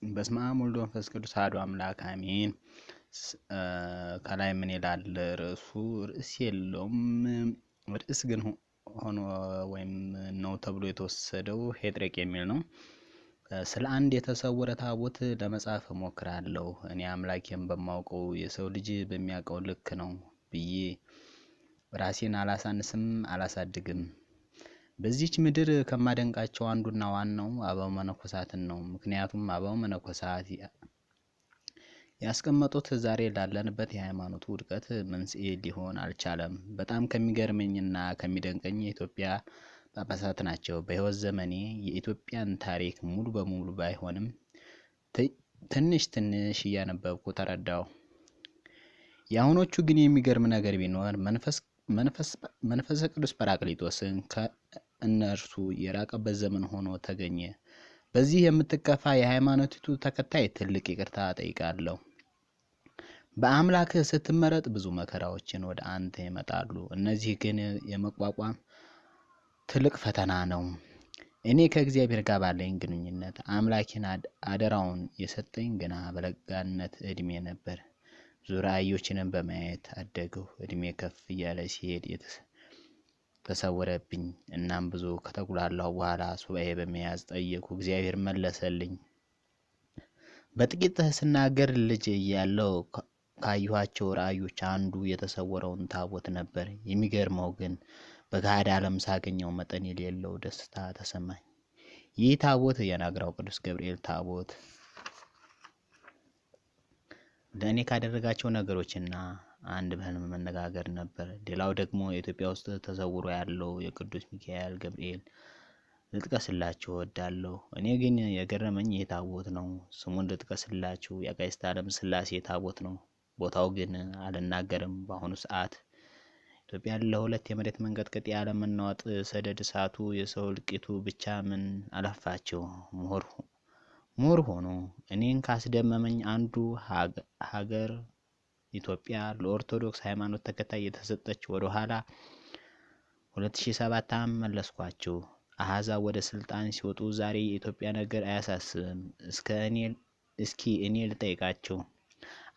በስመ አብ ወወልድ ወመንፈስ ቅዱስ አሐዱ አምላክ አሜን። ከላይ ምን ይላል ርዕሱ? ርዕስ የለውም። ርዕስ ግን ሆኖ ወይም ነው ተብሎ የተወሰደው ሄጥሬቅ የሚል ነው። ስለ አንድ የተሰወረ ታቦት ለመጻፍ እሞክራለሁ። እኔ አምላኬን በማውቀው የሰው ልጅ በሚያውቀው ልክ ነው ብዬ ራሴን አላሳንስም አላሳድግም። በዚች ምድር ከማደንቃቸው አንዱና ዋናው አበው መነኮሳትን ነው። ምክንያቱም አበው መነኮሳት ያስቀመጡት ዛሬ ላለንበት የሃይማኖቱ ውድቀት መንስኤ ሊሆን አልቻለም። በጣም ከሚገርመኝና ከሚደንቀኝ የኢትዮጵያ ጳጳሳት ናቸው። በሕይወት ዘመኔ የኢትዮጵያን ታሪክ ሙሉ በሙሉ ባይሆንም ትንሽ እያነበብኩ ተረዳው። የአሁኖቹ ግን የሚገርም ነገር ቢኖር መንፈስ ቅዱስ ጰራቅሊጦስን ከእነርሱ የራቀበት ዘመን ሆኖ ተገኘ። በዚህ የምትከፋ የሃይማኖቲቱ ተከታይ ትልቅ ይቅርታ ጠይቃለሁ። በአምላክህ ስትመረጥ ብዙ መከራዎችን ወደ አንተ ይመጣሉ። እነዚህ ግን የመቋቋም ትልቅ ፈተና ነው። እኔ ከእግዚአብሔር ጋር ባለኝ ግንኙነት አምላኬን አደራውን የሰጠኝ ገና በለጋነት እድሜ ነበር። ብዙ ራእዮችንም በማየት አደግሁ። እድሜ ከፍ እያለ ሲሄድ ተሰወረብኝ። እናም ብዙ ከተጉላላሁ በኋላ ሱባኤ በመያዝ ጠየቁ። እግዚአብሔር መለሰልኝ። በጥቂት ስናገር ልጅ እያለሁ ካየኋቸው ራእዮች አንዱ የተሰወረውን ታቦት ነበር። የሚገርመው ግን በገሃድ ዓለም ሳገኘው መጠን የሌለው ደስታ ተሰማኝ። ይህ ታቦት የናግራው ቅዱስ ገብርኤል ታቦት ለእኔ ካደረጋቸው ነገሮችና አንድ በህልም መነጋገር ነበር። ሌላው ደግሞ ኢትዮጵያ ውስጥ ተሰውሮ ያለው የቅዱስ ሚካኤል ገብርኤል ልጥቀስላችሁ እወዳለሁ። እኔ ግን የገረመኝ ይህ ታቦት ነው። ስሙን ልጥቀስላችሁ፣ የአጋዕዝተ ዓለም ሥላሴ ታቦት ነው። ቦታው ግን አልናገርም። በአሁኑ ሰዓት ኢትዮጵያ ለሁለት የመሬት መንቀጥቀጥ፣ የዓለም መናወጥ፣ ሰደድ እሳቱ፣ የሰው እልቂቱ ብቻ ምን አለፋቸው ምሁር ሆኖ። እኔን ካስደመመኝ አንዱ ሀገር ኢትዮጵያ ለኦርቶዶክስ ሃይማኖት ተከታይ የተሰጠች ወደ ኋላ 2007 ዓ.ም መለስኳችሁ። አሕዛብ ወደ ስልጣን ሲወጡ ዛሬ የኢትዮጵያ ነገር አያሳስብም። እስኪ እኔ ልጠይቃችሁ፣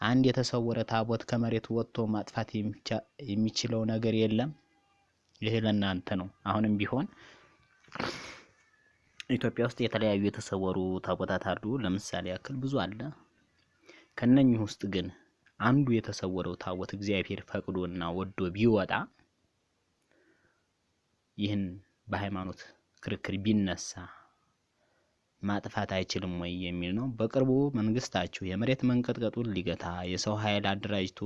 አንድ የተሰወረ ታቦት ከመሬት ወጥቶ ማጥፋት የሚችለው ነገር የለም? ይሄ ለእናንተ ነው። አሁንም ቢሆን ኢትዮጵያ ውስጥ የተለያዩ የተሰወሩ ታቦታት አሉ። ለምሳሌ ያክል ብዙ አለ። ከነኚህ ውስጥ ግን አንዱ የተሰወረው ታቦት እግዚአብሔር ፈቅዶና ወዶ ቢወጣ ይህን በሃይማኖት ክርክር ቢነሳ ማጥፋት አይችልም ወይ የሚል ነው። በቅርቡ መንግስታችሁ የመሬት መንቀጥቀጡን ሊገታ የሰው ኃይል አደራጅቶ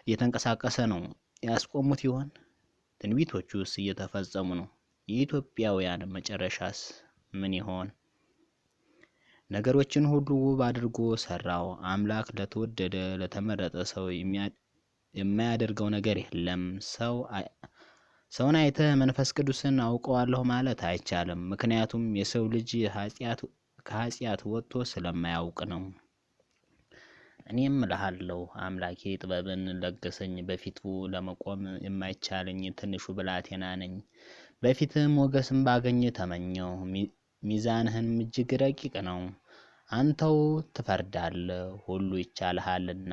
እየተንቀሳቀሰ ነው። ያስቆሙት ይሆን? ትንቢቶቹስ እየተፈጸሙ ነው? የኢትዮጵያውያን መጨረሻስ ምን ይሆን? ነገሮችን ሁሉ ውብ አድርጎ ሰራው። አምላክ ለተወደደ ለተመረጠ ሰው የማያደርገው ነገር የለም። ሰውን አይተህ መንፈስ ቅዱስን አውቀዋለሁ ማለት አይቻልም። ምክንያቱም የሰው ልጅ ከኃጢአት ወጥቶ ስለማያውቅ ነው። እኔም እልሃለሁ አምላኬ ጥበብን ለገሰኝ። በፊቱ ለመቆም የማይቻለኝ ትንሹ ብላቴና ነኝ። በፊትም ሞገስን ባገኝ ተመኘው። ሚዛንህም እጅግ ረቂቅ ነው። አንተው ትፈርዳለህ፣ ሁሉ ይቻልሃልና።